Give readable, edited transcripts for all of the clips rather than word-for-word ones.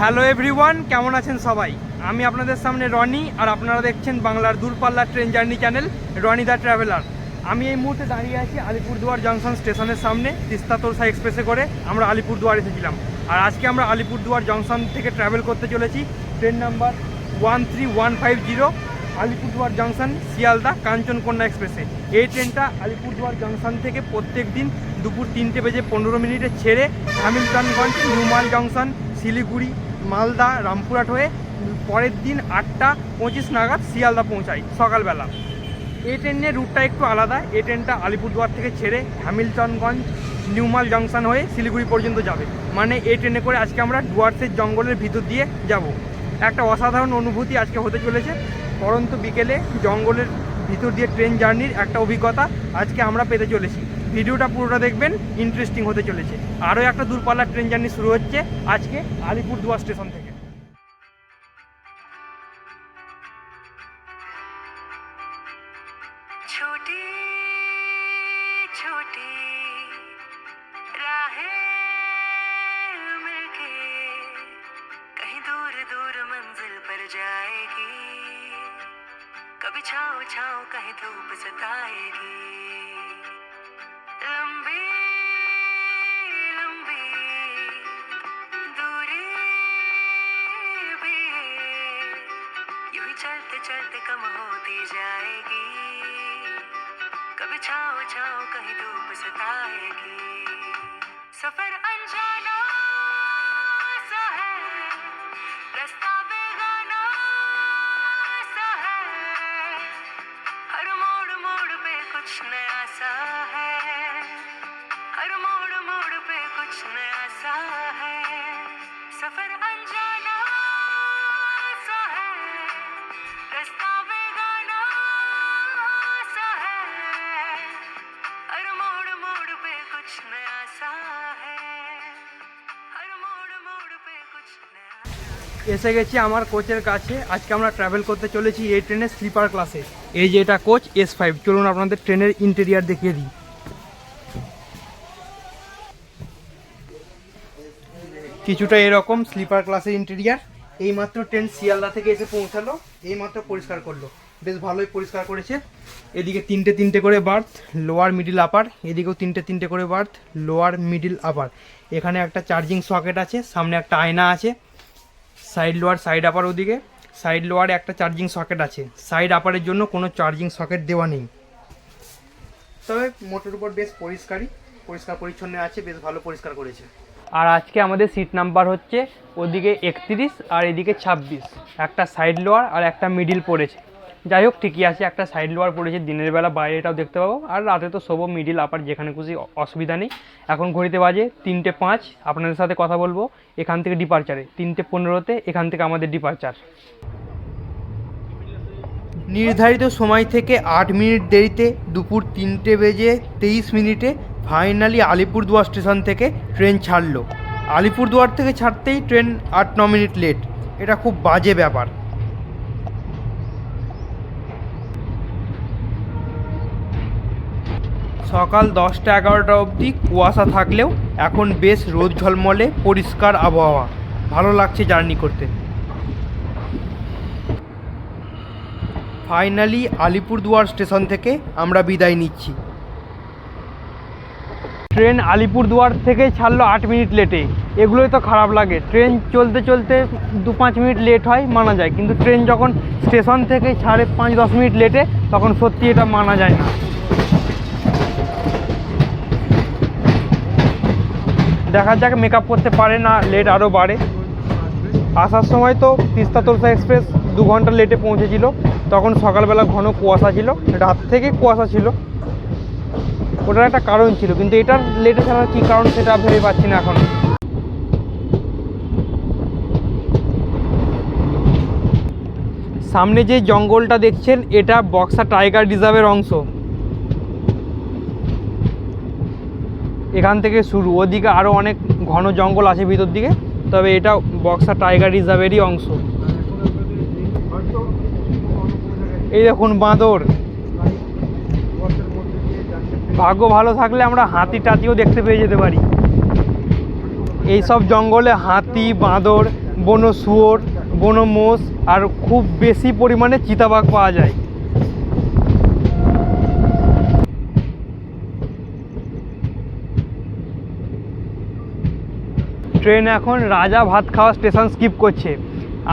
Hello everyone, কেমন আছেন সবাই? আমি আপনাদের সামনে রনি, আর আপনারা দেখছেন বাংলার দূরপাল্লার train journey channel Roni the traveller. আমি এই মুহূর্তে দাঁড়িয়ে আছি আলিপুরদুয়ার জংশন স্টেশনের সামনে। তিস্তা তোরসা এক্সপ্রেসে করে আমরা আলিপুরদুয়ার এসেছিলাম, আর আজকে আমরা আলিপুরদুয়ার জংশন থেকে ট্রাভেল করতে চলেছি train number 13150 Alipurduar junction Sealdah Kanchankanya এক্সপ্রেসে। এই ট্রেনটা আলিপুরদুয়ার জংশন থেকে প্রত্যেক দিন দুপুর 3:15 ছেড়ে হ্যামিল্টনগঞ্জ, নিউমাল জংশন, শিলিগুড়ি, মালদা, রামপুরহাট হয়ে পরের দিন 8:25 নাগাদ শিয়ালদা পৌঁছায় সকালবেলা। এই ট্রেনের রুটটা একটু আলাদা। এই ট্রেনটা আলিপুরদুয়ার থেকে ছেড়ে হ্যামিল্টনগঞ্জ, নিউমাল জংশন হয়ে শিলিগুড়ি পর্যন্ত যাবে। মানে এই ট্রেনে করে আজকে আমরা ডুয়ার্সের জঙ্গলের ভিতর দিয়ে যাব। একটা অসাধারণ অনুভূতি আজকে হতে চলেছে। পরন্ত বিকেলে জঙ্গলের ভিতর দিয়ে ট্রেন জার্নির একটা অভিজ্ঞতা আজকে আমরা পেতে চলেছি। ভিডিওটা পুরোটা দেখবেন, ইন্টারেস্টিং হতে চলেছে। আরও একটা দূরপাল্লার ট্রেন জার্নি শুরু হচ্ছে আজকে আলিপুরদুয়ার স্টেশন থেকে। छोटी छोटी राहें मिलके कहीं दूर दूर मंजिल पर जाएगी, कभी छाँव छाँव कहीं धूप सताएगी। लंबी लंबी दूरी भी यूं ही चलते चलते कम होती जाएगी, कभी छाँव छाँव कहीं धूप सताएगी। सफर अनजाना सा है, रास्ता बेगाना सा है, हर मोड़ मोड़ पे कुछ नया सा है, हर मोड़ मोड़ पे कुछ नया सा है। सफर अनजाना सा है, रास्ता बेगाना सा है, हर मोड़ मोड़ पे कुछ नया सा है, हर मोड़ मोड़ पे कुछ नया। এসে গেছি আমার কোচের কাছে। আজকে আমরা ট্রাভেল করতে চলেছি এই ট্রেনের স্লিপার ক্লাসে। এই যে এটা কোচ S5। চলুন আপনাদের ট্রেনের ইন্টেরিয়ার দেখিয়ে দিই। কিছুটা এরকম স্লিপার ক্লাসের ইন্টেরিয়ার। এইমাত্র ট্রেন শিয়ালদা থেকে এসে পৌঁছালো, এইমাত্র পরিষ্কার করলো, বেশ ভালোই পরিষ্কার করেছে। এদিকে তিনটে তিনটে করে বার্থ, লোয়ার মিডিল আপার। এদিকেও তিনটে তিনটে করে বার্থ, লোয়ার মিডিল আপার। এখানে একটা চার্জিং সকেট আছে, সামনে একটা আয়না আছে। সাইড লোয়ার, সাইড আপার, ওদিকে সাইড লোয়ারে একটা চার্জিং সকেট আছে। সাইড আপারের জন্য কোনো চার্জিং সকেট দেওয়া নেই, তবে মোটের উপর বেশ পরিষ্কার পরিচ্ছন্ন আছে, বেশ ভালো পরিষ্কার করেছে। আর আজকে আমাদের সিট নাম্বার হচ্ছে ওদিকে 31 আর এদিকে 26। একটা সাইড লোয়ার আর একটা মিডিল পড়েছে। যাই হোক, ঠিকই আছে, একটা সাইড লোয়ার পড়েছে। দিনের বেলা বাইরেটাও দেখতে পাবো, আর রাতে তো শোবো মিডিল আপার যেখানে খুশি, অসুবিধা নেই। এখন ঘড়িতে বাজে 3:05। আপনাদের সাথে কথা বলবো এখান থেকে ডিপারচারে 3:15-তে এখান থেকে আমাদের ডিপারচার। নির্ধারিত সময় থেকে 8 মিনিট দেরিতে দুপুর 3:23 ফাইনালি আলিপুরদুয়ার স্টেশন থেকে ট্রেন ছাড়লো। আলিপুরদুয়ার থেকে ছাড়তেই ট্রেন 8-9 মিনিট লেট। এটা খুব বাজে ব্যাপার। সকাল 10টা-11টা অবধি কুয়াশা থাকলেও এখন বেশ রোদ ঝলমলে পরিষ্কার আবহাওয়া, ভালো লাগছে জার্নি করতে। ফাইনালি আলিপুরদুয়ার স্টেশন থেকে আমরা বিদায় নিচ্ছি। ট্রেন আলিপুরদুয়ার থেকে ছাড়লো 8 মিনিট লেটে। এগুলোই তো খারাপ লাগে। ট্রেন চলতে চলতে 2-5 মিনিট লেট হয়, মানা যায়, কিন্তু ট্রেন যখন স্টেশন থেকে ছাড়ে 5-10 মিনিট লেটে, তখন সত্যি এটা মানা যায় না। দেখা যাক মেকআপ করতে পারে না, লেট আরও বাড়ে। আসার সময় তো তিস্তা তোরসা এক্সপ্রেস 2 ঘন্টা লেটে পৌঁছেছিল, তখন সকালবেলা ঘন কুয়াশা ছিল, রাত থেকে কুয়াশা ছিল। ওটার একটা কারণ ছিল, কিন্তু এটার লেটে ছাড়ার কী কারণ সেটা ভেবে পাচ্ছি না এখন। সামনে যে জঙ্গলটা দেখছেন, এটা বক্সা টাইগার রিজার্ভের অংশ। এখান থেকে শুরু, ওদিকে আরও অনেক ঘন জঙ্গল আছে ভিতর দিকে, তবে এটা বক্সা টাইগার রিজার্ভেরই অংশ। এই দেখুন বাঁদর। ভাগ্য ভালো থাকলে আমরা হাতি টাতিও দেখতে পেয়ে যেতে পারি। এইসব জঙ্গলে হাতি, বাঁদর, বনো শুয়োর, বনো মোষ আর খুব বেশি পরিমাণে চিতাবাঘ পাওয়া যায়। ট্রেন এখন রাজা ভাত খাওয়া স্টেশন স্কিপ করছে।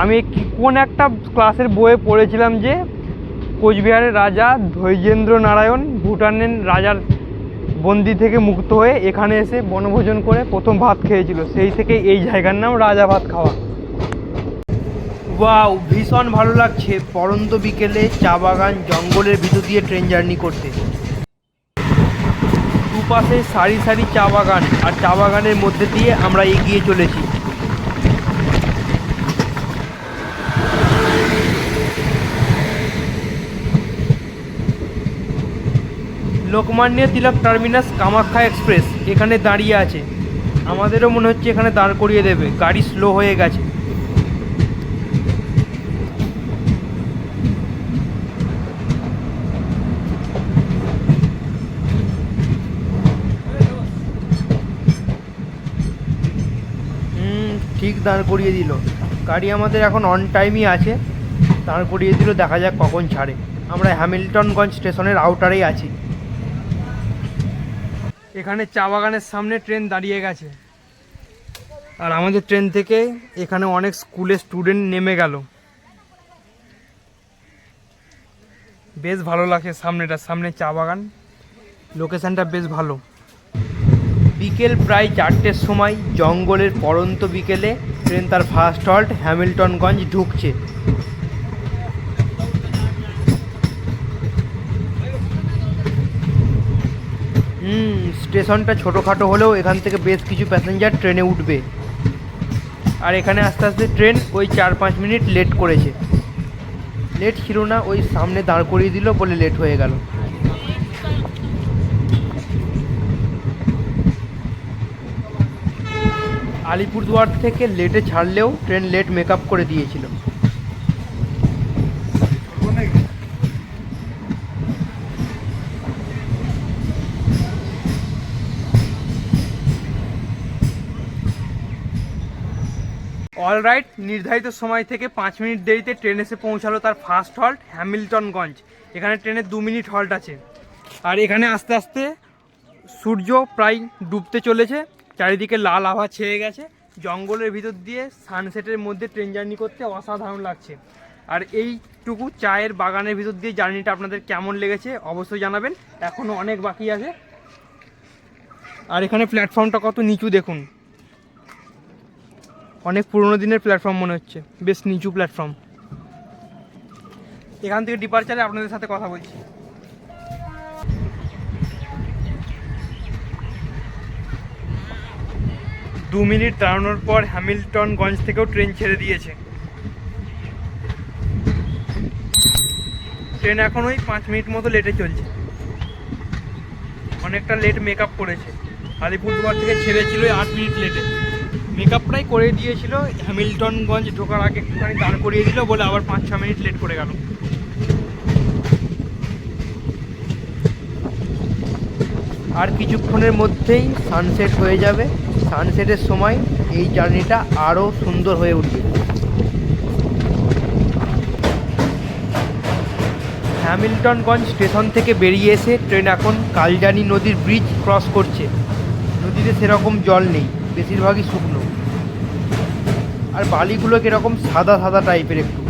আমি কোন একটা ক্লাসের বইয়ে পড়েছিলাম যে কোচবিহারের রাজা ধৈর্যেন্দ্র নারায়ণ ভুটানের রাজার বন্দি থেকে মুক্ত হয়ে এখানে এসে বনভোজন করে প্রথম ভাত খেয়েছিল, সেই থেকে এই জায়গার নাম রাজা ভাত খাওয়া। ওয়াও, ভীষণ ভালো লাগছে পড়ন্ত বিকেলে চা বাগান জঙ্গলের ভিতর দিয়ে ট্রেন জার্নি করতে। দুপাশে সারি সারি চা বাগান আর চা বাগানের মধ্যে দিয়ে আমরা এগিয়ে চলেছি। লোকমান্য তিলক টার্মিনাস কামাখ্যা এক্সপ্রেস এখানে দাঁড়িয়ে আছে। আমাদেরও মনে হচ্ছে এখানে দাঁড় করিয়ে দেবে, গাড়ি স্লো হয়ে গেছে। ঠিক দাঁড় করিয়ে দিল, গাড়ি আমাদের এখন অন টাইমই আছে, দাঁড় করিয়ে দিল, দেখা যাক কখন ছাড়ে। আমরা হ্যামিল্টনগঞ্জ স্টেশনের আউটারেই আছি। এখানে চা বাগানের সামনে ট্রেন দাঁড়িয়ে গেছে, আর আমাদের ট্রেন থেকে এখানে অনেক স্কুলের স্টুডেন্ট নেমে গেল। বেশ ভালো লাগছে সামনে চা বাগান, লোকেশনটা বেশ ভালো। বিকেল প্রায় 4টের সময় জঙ্গলের পড়ন্ত বিকেলে ট্রেন তার ফার্স্ট হল্ট হ্যামিল্টনগঞ্জ ঢুকছে। স্টেশনটা ছোটোখাটো হলেও এখান থেকে বেশ কিছু প্যাসেঞ্জার ট্রেনে উঠবে। আর এখানে আস্তে আস্তে ট্রেন ওই 4-5 মিনিট লেট করেছে। লেট ছিল না, ওই সামনে দাঁড় করিয়ে দিল বলে লেট হয়ে গেল। আলিপুরদুয়ার থেকে লেটে ছাড়লেও ট্রেন লেট মেকআপ করে দিয়েছিল। অলরাইট, নির্ধারিত সময় থেকে 5 মিনিট দেরিতে ট্রেন এসে পৌঁছালো তার ফার্স্ট হল্ট হ্যামিল্টনগঞ্জ। এখানে ট্রেনের 2 মিনিট হল্ট আছে। আর এখানে আস্তে আস্তে সূর্য প্রায় ডুবতে চলেছে, চারিদিকে লাল আভা ছেয়ে গেছে। জঙ্গলের ভিতর দিয়ে সানসেটের মধ্যে ট্রেন জার্নি করতে অসাধারণ লাগছে। আর এইটুকু চায়ের বাগানের ভিতর দিয়ে জার্নিটা আপনাদের কেমন লেগেছে অবশ্যই জানাবেন, এখনও অনেক বাকি আছে। আর এখানে প্ল্যাটফর্মটা কত নিচু দেখুন, অনেক পুরনো দিনের প্ল্যাটফর্ম মনে হচ্ছে, বেশ নিচু প্ল্যাটফর্ম। এখান থেকে ডিপারচারে আপনাদের সাথে কথা বলছি। দু মিনিট দাঁড়ানোর পর হ্যামিল্টনগঞ্জ থেকেও ট্রেন ছেড়ে দিয়েছে। ট্রেন এখন ওই 5 মিনিট মতো লেটে চলছে, অনেকটা লেট মেকআপ করেছে। আলিপুরদুয়ার থেকে ছেড়েছিল 8 মিনিট লেটে, মেকআপ প্রায় করে দিয়েছিল। হ্যামিল্টনগঞ্জ ঢোকার আগে একটুখানি দাঁড় করিয়ে দিল বলে আবার 5-6 মিনিট লেট করে গেল। আর কিছুক্ষণের মধ্যেই সানসেট হয়ে যাবে। সানসেটের সময় এই জার্নিটা আরও সুন্দর হয়ে উঠবে। হ্যামিল্টনগঞ্জ স্টেশন থেকে বেরিয়ে এসে ট্রেন এখন কালজানি নদীর ব্রিজ ক্রস করছে। নদীতে সেরকম জল নেই, বেশিরভাগই শুকনো, আর বালিগুলো কীরকম সাদা সাদা টাইপের একটু।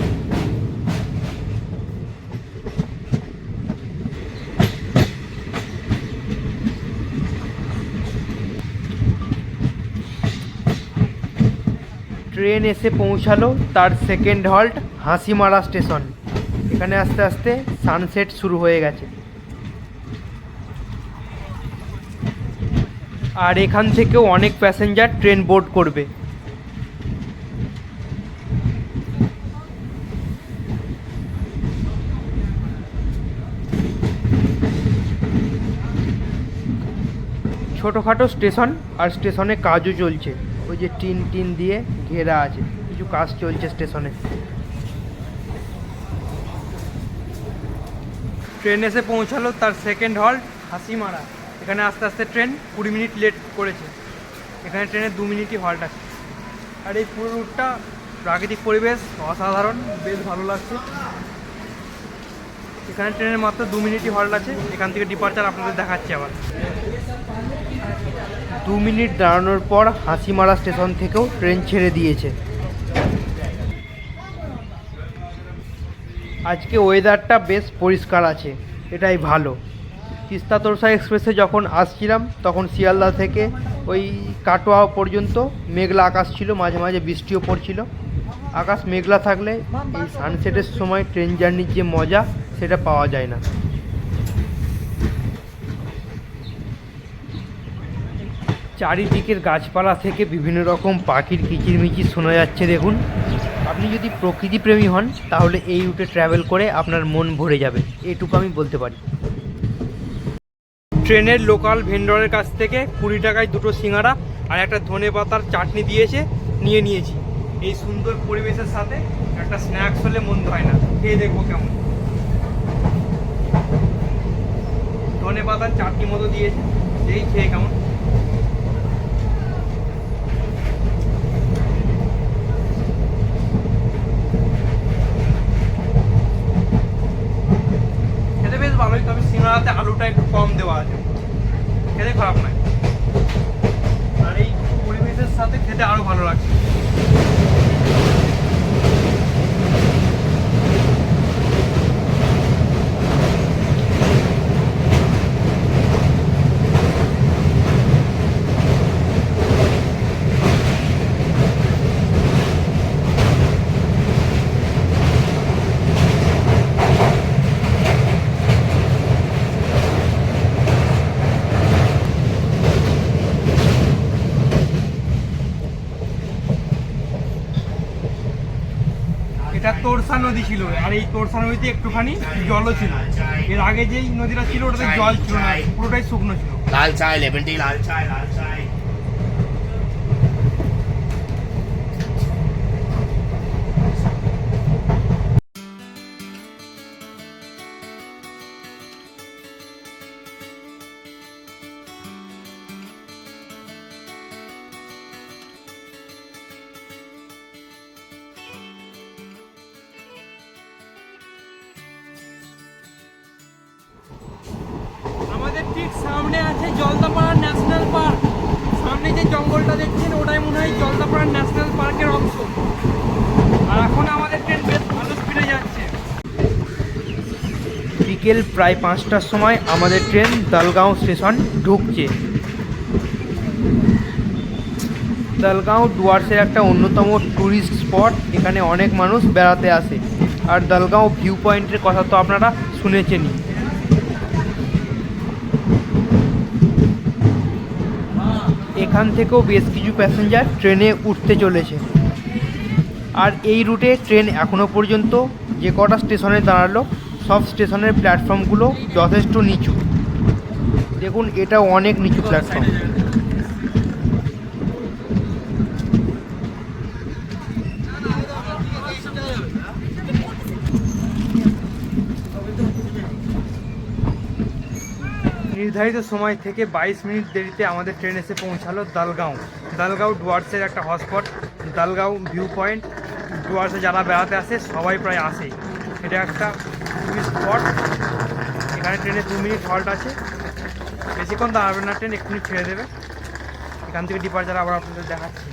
ট্রেন এসে পৌঁছালো তার সেকেন্ড হল্ট হাসিমারা স্টেশন। এখানে আস্তে আস্তে সানসেট শুরু হয়ে গেছে। আর এখান থেকেও অনেক প্যাসেঞ্জার ট্রেন বোর্ড করবে। ছোটোখাটো স্টেশন, আর স্টেশনে কাজও চলছে। ওই যে টিন দিয়ে ঘেরা আছে, কিছু কাজ চলছে স্টেশনে। ট্রেন এসে পৌঁছালো তার সেকেন্ড হল্ট হাসিমারা। এখানে আস্তে আস্তে ট্রেন 20 মিনিট লেট করেছে। এখানে ট্রেনের 2 মিনিটই হল্ট আছে। আর এই পুরো রুটটা প্রাকৃতিক পরিবেশ অসাধারণ, বেশ ভালো লাগছে। এখানে ট্রেনের মাত্র 2 মিনিটই হল্ট আছে। এখান থেকে ডিপার্চার আপনাদের দেখাচ্ছি আবার। 2 মিনিট দাঁড়ানোর পর হাসিমারা স্টেশন থেকেও ট্রেন ছেড়ে দিয়েছে। আজকে ওয়েদারটা বেশ পরিষ্কার আছে, এটাই ভালো। তিস্তা তোরসা এক্সপ্রেসে যখন আসছিলাম তখন শিয়ালদা থেকে ওই কাটোয়া পর্যন্ত মেঘলা আকাশ ছিল, মাঝে মাঝে বৃষ্টিও পড়ছিল। আকাশ মেঘলা থাকলে এই সানসেটের সময় ট্রেন জার্নির যে মজা সেটা পাওয়া যায় না। চারিদিকের গাছপালা থেকে বিভিন্ন রকম পাখির কিচিরমিচির শোনা যাচ্ছে। দেখুন, আপনি যদি প্রকৃতিপ্রেমী হন তাহলে এই রুটে ট্রাভেল করে আপনার মন ভরে যাবে, এটুকু আমি বলতে পারি। ট্রেনের লোকাল ভেন্ডরের কাছ থেকে 20 টাকায় 2টো সিঙ্গারা আর একটা ধনেপাতার চাটনি দিয়েছে, নিয়ে নিয়েছি। এই সুন্দর পরিবেশের সাথে একটা স্ন্যাক্স হলে মন্দ হয় না। খেয়ে দেখবো কেমন। ধনেপাতার চাটনি মতো দিয়েছে, এই খেয়ে কেমন। খেতে বেশ ভালোই, তবে সিঙ্গারাতে আলুটা একটু কম দেওয়া আছে, খেতে খারাপ নয়। আর এই পরিবেশের সাথে খেতে আরো ভালো লাগছে। এটা তোরসা নদী ছিল, আর এই তোরসা নদীতে একটুখানি জলও ছিল। এর আগে যেই নদীটা ছিল ওটাতে জল ছিল না, পুরোটাই শুকনো ছিল। লাল চাই লেমন টি, লাল চাই, লাল চাই। আমাদের ঠিক সামনে আছে জলদাপাড়া ন্যাশনাল পার্ক। সামনে যে জঙ্গলটা দেখছেন ওটাই মনে হয় জলদাপাড়া ন্যাশনাল পার্কের অংশ। আর এখন আমাদের ট্রেন বেশ ভালো স্পিডে যাচ্ছে। বিকেল প্রায় 5টার সময় আমাদের ট্রেন দলগাঁও স্টেশন ঢুকছে। দলগাঁও ডুয়ার্সের একটা অন্যতম ট্যুরিস্ট স্পট, এখানে অনেক মানুষ বেড়াতে আসে। আর দলগাঁও ভিউ পয়েন্টের কথা তো আপনারা শুনেছেনই। এখান থেকেও বেশ কিছু প্যাসেঞ্জার ট্রেনে উঠতে চলেছে। আর এই রুটে ট্রেন এখনও পর্যন্ত যে কটা স্টেশনে দাঁড়ালো সব স্টেশনের প্ল্যাটফর্মগুলো যথেষ্ট নিচু। দেখুন, এটা অনেক নিচু প্ল্যাটফর্ম। নির্ধারিত সময় থেকে 22 মিনিট দেরিতে আমাদের ট্রেন এসে পৌঁছালো দলগাঁও। দলগাঁও ডুয়ার্সের একটা হটস্পট। দলগাঁও ভিউ পয়েন্ট, ডুয়ার্সে যারা বেড়াতে আসে সবাই প্রায় আসে। এটা একটা টুরিস্ট স্পট। এখানে ট্রেনে 2 মিনিট হল্ট আছে। বেশিক্ষণ দাঁড়াবে না ট্রেন, এক্ষুনি ছেড়ে দেবে। এখান থেকে ডিপার্চার আবার আপনাদের দেখাচ্ছি।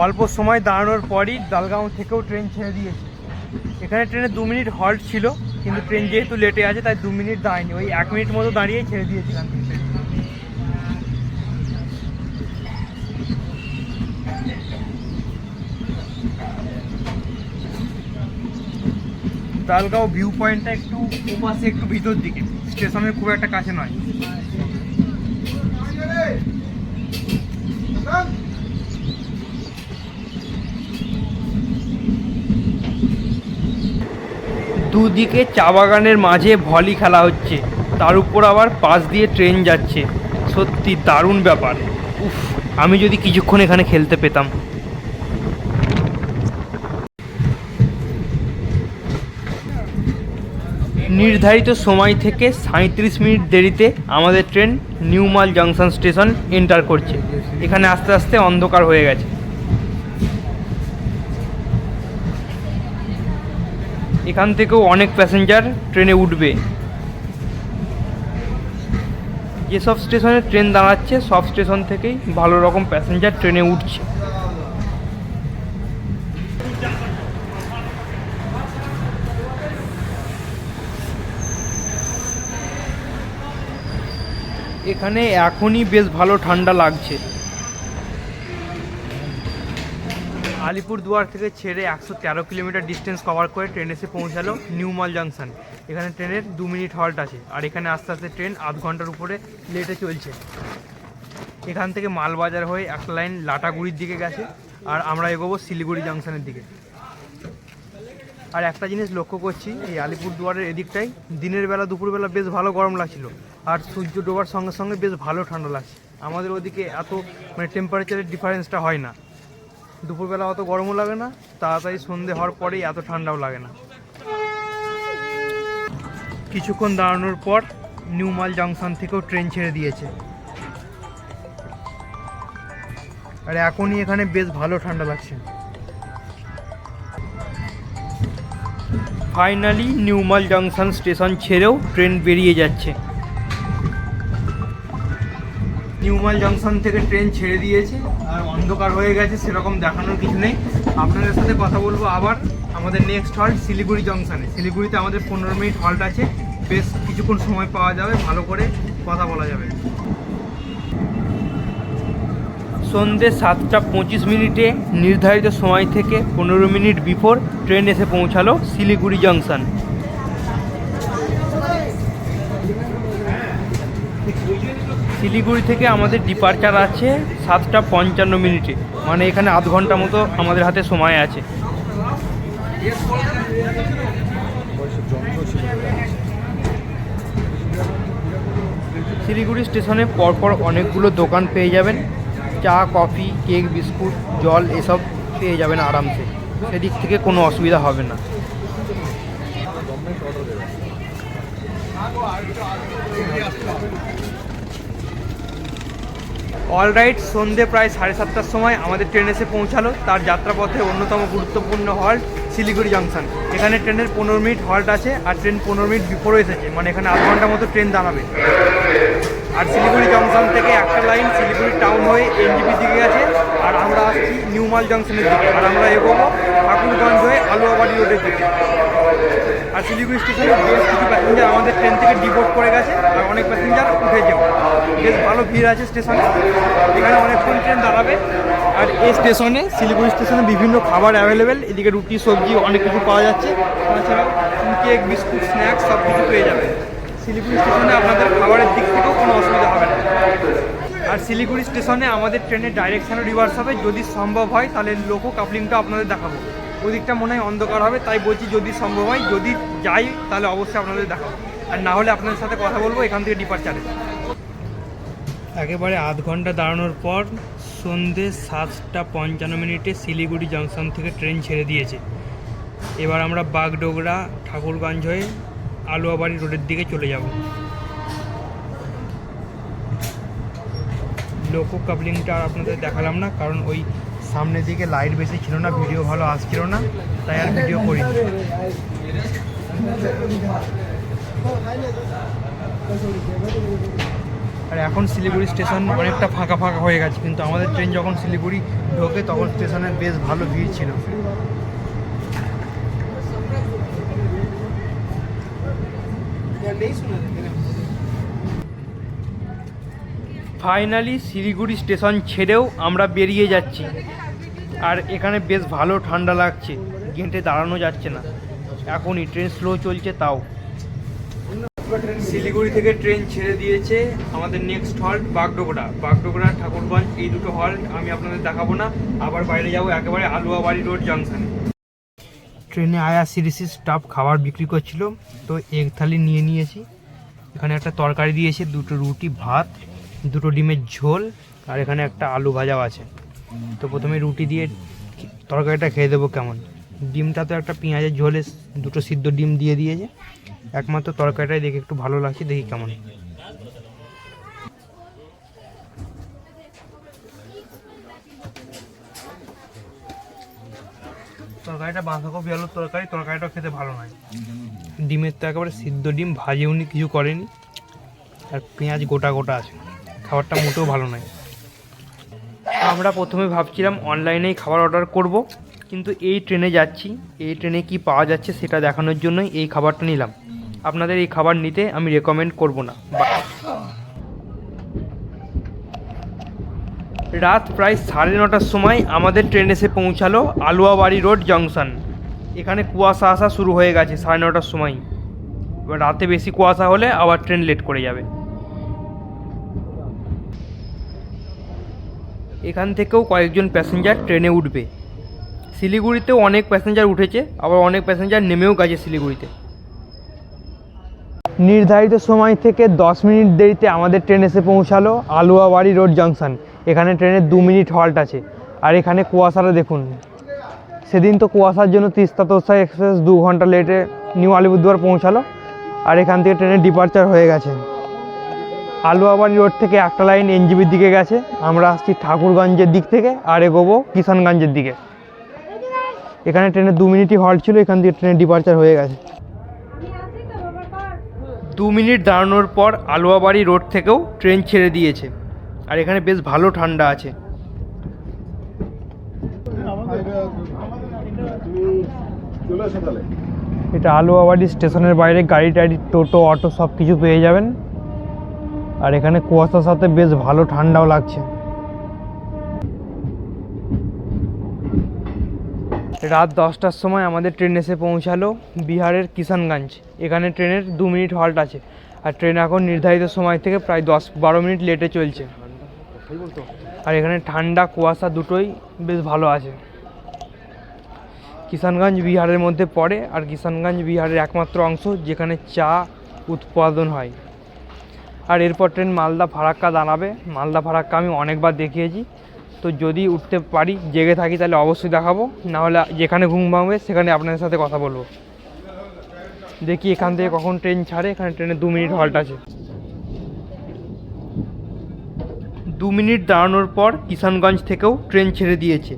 অল্প সময় দাঁড়ানোর পরই দলগাঁও থেকেও ট্রেন ছেড়ে দিয়েছে। এখানে ট্রেনে 2 মিনিট হল্ট ছিল, কিন্তু ট্রেন যেহেতু লেটে আছে তাই 2 মিনিট দাঁড়ায়নি, ওই 1 মিনিট মতো দাঁড়িয়েই ছেড়ে দিয়েছে এখান থেকে। দলগাঁও ভিউ পয়েন্টটা একটু ওপাশে, একটু ভিতর দিকে, স্টেশনের খুব একটা কাছে নয়। দুদিকে চা বাগানের মাঝে ভলি খেলা হচ্ছে, তার উপর আবার পাশ দিয়ে ট্রেন যাচ্ছে। সত্যি দারুণ ব্যাপার। উফ, আমি যদি কিছুক্ষণ এখানে খেলতে পেতাম। নির্ধারিত সময় থেকে 37 মিনিট দেরিতে আমাদের ট্রেন নিউ মাল জংশন স্টেশন এন্টার করছে। এখানে আস্তে আস্তে অন্ধকার হয়ে গেছে। এখান থেকেও অনেক প্যাসেঞ্জার ট্রেনে উঠবে। যেসব স্টেশনে ট্রেন দাঁড়াচ্ছে সব স্টেশন থেকেই ভালো রকম প্যাসেঞ্জার ট্রেনে উঠছে। এখানে এখনই বেশ ভালো ঠান্ডা লাগছে। আলিপুরদুয়ার থেকে ছেড়ে 113 কিলোমিটার ডিস্টেন্স কভার করে ট্রেন এসে পৌঁছালো নিউ মাল জাংশন। এখানে ট্রেনের 2 মিনিট হল্ট আছে, আর এখানে আস্তে আস্তে ট্রেন আধ ঘন্টার উপরে লেটে চলছে। এখান থেকে মালবাজার হয়ে একটা লাইন লাটাগুড়ির দিকে গেছে, আর আমরা এগোবো শিলিগুড়ি জাংশনের দিকে। আর একটা জিনিস লক্ষ্য করছি, এই আলিপুরদুয়ারের এদিকটাই দিনের বেলা দুপুরবেলা বেশ ভালো গরম লাগছিল, আর সূর্য ডোবার সঙ্গে সঙ্গে বেশ ভালো ঠান্ডা লাগছে। আমাদের ওদিকে এত টেম্পারেচারের ডিফারেন্সটা হয় না, দুপুরবেলা অত গরমও লাগে না, তাড়াতাড়ি সন্ধে হওয়ার পরেই এত ঠান্ডাও লাগে না। কিছুক্ষণ দাঁড়ানোর পর নিউ মাল জংশন থেকেও ট্রেন ছেড়ে দিয়েছে, আর এখনই এখানে বেশ ভালো ঠান্ডা লাগছে। ফাইনালি নিউ মাল জংশন স্টেশন ছেড়েও ট্রেন বেরিয়ে যাচ্ছে। নিউ মাল জংশন থেকে ট্রেন ছেড়ে দিয়েছে, আর অন্ধকার হয়ে গেছে, সেরকম দেখানোর কিছু নেই। আপনাদের সাথে কথা বলবো আবার আমাদের নেক্সট হল্ট শিলিগুড়ি জংশনে। শিলিগুড়িতে আমাদের 15 মিনিট হল্ট আছে, বেশ কিছুক্ষণ সময় পাওয়া যাবে, ভালো করে কথা বলা যাবে। সন্ধ্যে 7টা 25 মিনিটে নির্ধারিত সময় থেকে 15 মিনিট বিফোর ট্রেন এসে পৌঁছালো শিলিগুড়ি জংশন। শিলিগুড়ি থেকে আমাদের ডিপারচার আছে 7টা 55 মিনিটে, মানে এখানে আধ ঘন্টা মতো আমাদের হাতে সময় আছে। শিলিগুড়ি স্টেশনে পরপর অনেকগুলো দোকান পেয়ে যাবেন, চা, কফি, কেক, বিস্কুট, জল এসব পেয়ে যাবেন আরামসে, সেদিক থেকে কোনো অসুবিধা হবে না। অলরাইট, সন্ধে প্রায় 7:30টার সময় আমাদের ট্রেন এসে পৌঁছালো তার যাত্রাপথে অন্যতম গুরুত্বপূর্ণ হল্ট শিলিগুড়ি জংশন। এখানে ট্রেনের 15 মিনিট হল্ট আছে, আর ট্রেন 15 মিনিট বিফোরও এসেছে, মানে এখানে আধ ঘন্টা মতো ট্রেন দাঁড়াবে। আর শিলিগুড়ি জংশন থেকে একটা লাইন শিলিগুড়ি টাউন হয়ে এনজিপি দিকে গেছে, আর আমরা আসছি নিউ মাল জংশনের দিকে, আর আমরা এগোবো ঠাকুরগঞ্জ হয়ে আলুয়াবাড়ি রোডের দিকে। আর শিলিগুড়ি স্টেশনে বেশ কিছু প্যাসেঞ্জার আমাদের ট্রেন থেকে ডিবোর্ড করে গেছে, আর অনেক প্যাসেঞ্জার উঠেছেও। বেশ ভালো ভিড় আছে স্টেশনে, এখানে অনেকক্ষণ ট্রেন দাঁড়াবে। আর এই স্টেশনে, শিলিগুড়ি স্টেশনে বিভিন্ন খাবার অ্যাভেলেবেল, এদিকে রুটি, সবজি অনেক কিছু পাওয়া যাচ্ছে, তাছাড়াও কেক, বিস্কুট, স্ন্যাক্স সব কিছু পেয়ে যাবে। শিলিগুড়ি স্টেশনে আপনাদের খাবারের দিক থেকেও কোনো অসুবিধা হবে না। আর শিলিগুড়ি স্টেশনে আমাদের ট্রেনের ডাইরেকশানও রিভার্স হবে, যদি সম্ভব হয় তাহলে লোকো কাপলিংটা আপনাদের দেখাবো। ওদিকটা মনে হয় অন্ধকার হবে, তাই বলছি যদি সম্ভব হয়, যদি যাই তাহলে অবশ্যই আপনাদের দেখাবো, আর না হলে আপনাদের সাথে কথা বলবো এখান থেকে ডিপারচারে। একেবারে আধ ঘন্টা দাঁড়ানোর পর সন্ধ্যে 7টা 55 মিনিটে শিলিগুড়ি জংশন থেকে ট্রেন ছেড়ে দিয়েছে। এবার আমরা বাগডোগরা, ঠাকুরগঞ্জ হয়ে আলুয়াবাড়ি রোডের দিকে চলে যাব। লোকো কাপলিংটা আর আপনাদের দেখালাম না, কারণ ওই সামনের দিকে লাইট বেশি ছিল না, ভিডিও ভালো আসছিল না, তাই আর ভিডিও করিনি। আর এখন শিলিগুড়ি স্টেশন অনেকটা ফাঁকা ফাঁকা হয়ে গেছে, কিন্তু আমাদের ট্রেন যখন শিলিগুড়ি ঢোকে তখন স্টেশনে বেশ ভালো ভিড় ছিল। ফাইনালি শিলিগুড়ি স্টেশন ছেড়েও আমরা বেরিয়ে যাচ্ছি, আর এখানে বেশ ভালো ঠান্ডা লাগছে, গেঁটে দাঁড়ানো যাচ্ছে না, এখনই ট্রেন স্লো চলছে তাও। শিলিগুড়ি থেকে ট্রেন ছেড়ে দিয়েছে, আমাদের নেক্সট হল্ট বাগডোগরা, ঠাকুরগঞ্জ, এই দুটো হল্ট আমি আপনাদের দেখাবো না, আবার বাইরে যাব একেবারে আলুয়াবাড়ি রোড জাংশনে। ট্রেনে আইআরসিটিসি স্টাফ খাবার বিক্রি করছিল, তো এগ থালি নিয়ে নিয়েছি। এখানে একটা তরকারি দিয়েছে, দুটো রুটি, ভাত, দুটো ডিমের ঝোল, আর এখানে একটা আলু ভাজাও আছে। তো প্রথমে রুটি দিয়ে তরকারিটা খেয়ে দেবো কেমন। ডিমটা তো একটা পেঁয়াজের ঝোলে দুটো সিদ্ধ ডিম দিয়ে দিয়েছে, একমাত্র তরকারিটাই দেখে একটু ভালো লাগছে, দেখি কেমন। তরকারিটা বাঁধাকপি আলুর তরকারি, তরকারিটা খেতে ভালো নয়। ডিমের তো একেবারে সিদ্ধ ডিম, ভাজেওনি, কিছু করেনি, আর পেঁয়াজ গোটা গোটা আছে, খাবারটা মোটেও ভালো নয়। আমরা প্রথমে ভাবছিলাম অনলাইনেই খাবার অর্ডার করব, কিন্তু এই ট্রেনে যাচ্ছি, এই ট্রেনে কি পাওয়া যাচ্ছে সেটা দেখানোর জন্যই এই খাবারটা নিলাম। আপনাদের এই খাবার নিতে আমি রেকমেন্ড করব না। রাত প্রায় 9:30টার সময় আমাদের ট্রেন এসে পৌঁছালো আলুয়াবাড়ি রোড জংশন। এখানে কুয়াশা আসা শুরু হয়ে গেছে 9:30টার সময়। এবার রাতে বেশি কুয়াশা হলে আবার ট্রেন লেট করে যাবে। এখান থেকেও কয়েকজন প্যাসেঞ্জার ট্রেনে উঠবে। শিলিগুড়িতেও অনেক প্যাসেঞ্জার উঠেছে, আবার অনেক প্যাসেঞ্জার নেমেও গেছে শিলিগুড়িতে। নির্ধারিত সময় থেকে 10 মিনিট দেরিতে আমাদের ট্রেন এসে পৌঁছালো আলুয়াবাড়ি রোড জংশন। এখানে ট্রেনের 2 মিনিট হল্ট আছে। আর এখানে কুয়াশাটা দেখুন, সেদিন তো কুয়াশার জন্য তিস্তা তোরসা এক্সপ্রেস 2 ঘন্টা লেটে নিউ আলিপুরদুয়ার পৌঁছালো, আর এখান থেকে ট্রেনের ডিপার্চার হয়ে গেছে। আলুয়াবাড়ি রোড থেকে একটা লাইন এনজিবির দিকে গেছে, আমরা আসছি ঠাকুরগঞ্জের দিক থেকে, আর এগোবো কিষানগঞ্জের দিকে। এখানে ট্রেনের 2 মিনিটই হল্ট ছিল, এখান থেকে ট্রেনের ডিপার্চার হয়ে গেছে। 2 মিনিট দাঁড়ানোর পর আলুয়াবাড়ি রোড থেকেও ট্রেন ছেড়ে দিয়েছে, আর এখানে বেশ ভালো ঠান্ডা আছে। এটা আলুয়াবাড়ি স্টেশনের বাইরে গাড়ি টাড়ি, টোটো, অটো সব কিছু পেয়ে যাবেন। আর এখানে কুয়াশার সাথে বেশ ভালো ঠান্ডাও লাগছে। রাত 10টার সময় আমাদের ট্রেন এসে পৌঁছালো বিহারের কিষানগঞ্জ। এখানে ট্রেনের 2 মিনিট হল্ট আছে, আর ট্রেন এখন নির্ধারিত সময় থেকে প্রায় 10-12 মিনিট লেটে চলছে। আর এখানে ঠান্ডা কুয়াশা দুটোই বেশ ভালো আছে। কিষানগঞ্জ বিহারের মধ্যে পড়ে, আর কিষানগঞ্জ বিহারের একমাত্র অংশ যেখানে চা উৎপাদন হয়। আর এরপর ট্রেন মালদা ফারাক্কা দাঁড়াবে। মালদা ফারাক্কা আমি অনেকবার দেখিয়েছি, তো যদি উঠতে পারি, জেগে থাকি, তাহলে অবশ্যই দেখাবো, নাহলে যেখানে ঘুম ভাঙবে সেখানে আপনাদের সাথে কথা বলবো। দেখি এখান থেকে কখন ট্রেন ছাড়ে। এখানে ট্রেনের 2 মিনিট হল্ট আছে। 2 মিনিট দাঁড়ানোর পর কিষানগঞ্জ থেকেও ট্রেন ছেড়ে দিয়েছে।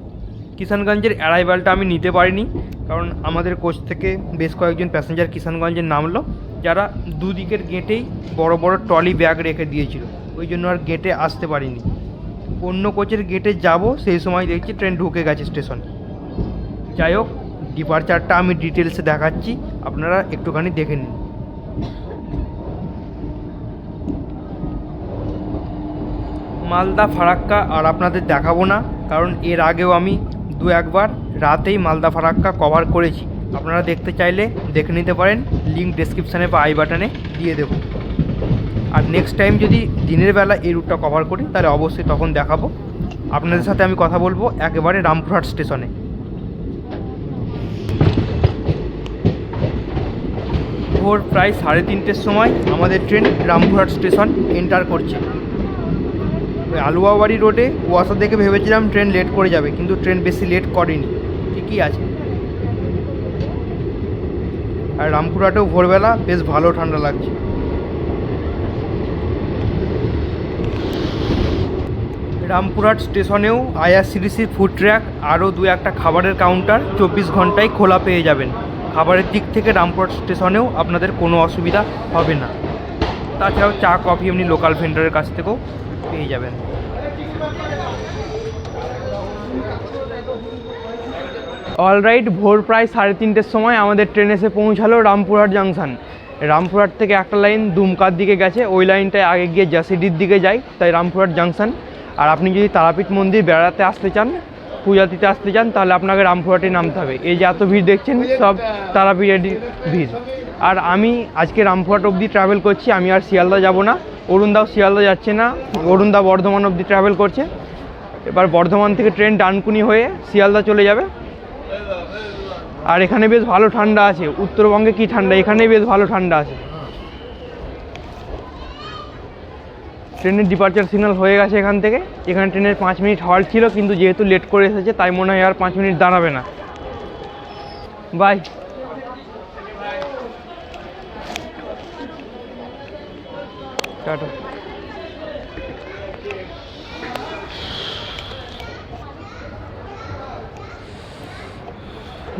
কিষানগঞ্জের অ্যারাইভালটা আমি নিতে পারিনি, কারণ আমাদের কোচ থেকে বেশ কয়েকজন প্যাসেঞ্জার কিষানগঞ্জে নামলো, যারা দুদিকের গেটেই বড় বড় ট্রলি ব্যাগ রেখে দিয়েছিল, ওই জন্য আর গেটে আসতে পারিনি। অন্য কোচের গেটে যাব, সেই সময় দেখছি ট্রেন ঢুকে গেছে স্টেশনে। যাই হোক, ডিপারচারটা আমি ডিটেলসে দেখাচ্ছি, আপনারা একটুখানি দেখে নিন। মালদা ফারাক্কা আর আপনাদের দেখাবো না, কারণ এর আগেও আমি 2-1বার রাতেই মালদা ফারাক্কা কভার করেছি। আপনারা দেখতে চাইলে দেখে নিতে পারেন, লিঙ্ক ডেসক্রিপশানে বা আই বাটনে দিয়ে দেবো। আর নেক্সট টাইম যদি দিনের বেলা এই রুটটা কভার করি, তাহলে অবশ্যই তখন দেখাবো। আপনাদের সাথে আমি কথা বলবো একেবারে রামপুরহাট স্টেশনে। ভোর প্রায় 3:30টার সময় আমাদের ট্রেন রামপুরহাট স্টেশন এন্টার করছে। ওই আলুয়াবাড়ি রোডে কুয়াশা দেখে ভেবেছিলাম ট্রেন লেট করে যাবে, কিন্তু ট্রেন বেশি লেট করেনি, ঠিকই আছে। আর রামপুরহাটেও ভোরবেলা বেশ ভালো ঠান্ডা লাগছে। রামপুরহাট স্টেশনেও আইআরসিটিসির ফুড ট্র্যাক, আরও 2-1টা খাবারের কাউন্টার 24 ঘন্টায় খোলা পেয়ে যাবেন। খাবারের দিক থেকে রামপুরহাট স্টেশনেও আপনাদের কোনো অসুবিধা হবে না। তাছাড়াও চা কফি এমনি লোকাল ভেন্ডারের কাছ থেকেও পেয়ে যাবেন। অলরাইট, ভোর প্রায় 3:30টার সময় আমাদের ট্রেন এসে পৌঁছালো রামপুরহাট জাংশন। রামপুরহাট থেকে একটা লাইন দুমকার দিকে গেছে, ওই লাইনটায় আগে গিয়ে জাসিডির দিকে যায়, তাই রামপুরহাট জাংশন। আর আপনি যদি তারাপীঠ মন্দির বেড়াতে আসতে চান, পূজা দিতে আসতে চান, তাহলে আপনাকে রামপুরহাটে নামতে হবে। এই যে এত ভিড় দেখছেন, সব তারাপীঠের ভিড়। আর আমি আজকে রামপুরহাট অবধি ট্রাভেল করছি, আমি আর শিয়ালদা যাব না। অরুণদাও শিয়ালদা যাচ্ছে না, অরুণদা বর্ধমান অবধি ট্রাভেল করছে। এবার বর্ধমান থেকে ট্রেন ডানকুনি হয়ে শিয়ালদা চলে যাবে। আর এখানে বেশ ভালো ঠান্ডা আছে। উত্তরবঙ্গে কি ঠান্ডা, এখানেই বেশ ভালো ঠান্ডা আছে। ট্রেনের ডিপার্চার সিগন্যাল হয়ে গেছে এখান থেকে। এখানে ট্রেনের 5 মিনিট হল্ট ছিল, কিন্তু যেহেতু লেট করে এসেছে তাই মনে হয় আর 5 মিনিট দাঁড়াবে না। বাই। টাটা।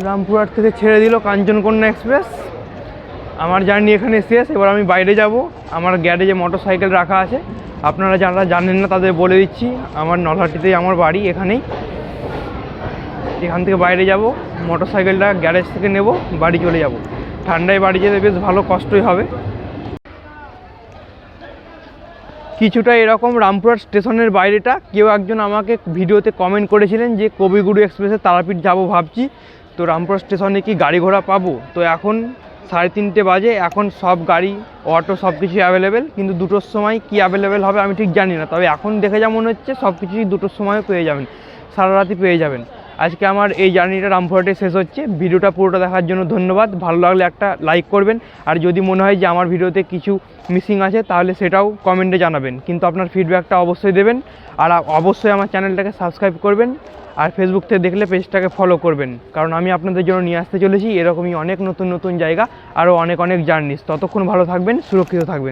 রামপুরহাট থেকে ছেড়ে দিল কাঞ্চনকন্যা এক্সপ্রেস। আমার জার্নি এখানে শেষ। এবার আমি বাইরে যাব। আমার গ্যারেজে মোটর সাইকেল রাখা আছে, আপনারা যারা জানেন না তাদের বলে দিচ্ছি, আমার নলহাটিতেই আমার বাড়ি, এখানেই। এখান থেকে বাইরে যাব, মোটর সাইকেলটা গ্যারেজ থেকে নেব, বাড়ি চলে যাব। ঠান্ডায় বাড়ি যেতে বেশ ভালো কষ্টই হবে। কিছুটা এরকম রামপুরহাট স্টেশনের বাইরেটা। কেউ একজন আমাকে ভিডিওতে কমেন্ট করেছিলেন যে কবিগুরু এক্সপ্রেসে তারাপীঠ যাব ভাবছি, তো রামপুরহাট স্টেশনে কি গাড়ি ঘোড়া পাবো? তো এখন 3:30 বাজে, এখন সব গাড়ি অটো সব কিছু অ্যাভেলেবেল, কিন্তু 2টোর সময় কি অ্যাভেলেবেল হবে আমি ঠিক জানি না। তবে এখন দেখে যা মনে হচ্ছে সব কিছুই 2টোর সময়ও পেয়ে যাবেন, সারা রাতই পেয়ে যাবেন। আজকে আমার এই জার্নিটা রামপুরহাটে শেষ হচ্ছে। ভিডিওটা পুরোটা দেখার জন্য ধন্যবাদ। ভালো লাগলে একটা লাইক করবেন, আর যদি মনে হয় যে আমার ভিডিওতে কিছু মিসিং আছে তাহলে সেটাও কমেন্টে জানাবেন, কিন্তু আপনার ফিডব্যাকটা অবশ্যই দেবেন। আর অবশ্যই আমার চ্যানেলটাকে সাবস্ক্রাইব করবেন, আর ফেসবুক থেকে দেখলে পেজটাকে ফলো করবেন, কারণ আমি আপনাদের জন্য নিয়ে আসতে চলেছি এরকমই অনেক নতুন নতুন জায়গা, আরও অনেক জার্নিস। ততক্ষণ ভালো থাকবেন, সুরক্ষিত থাকবেন।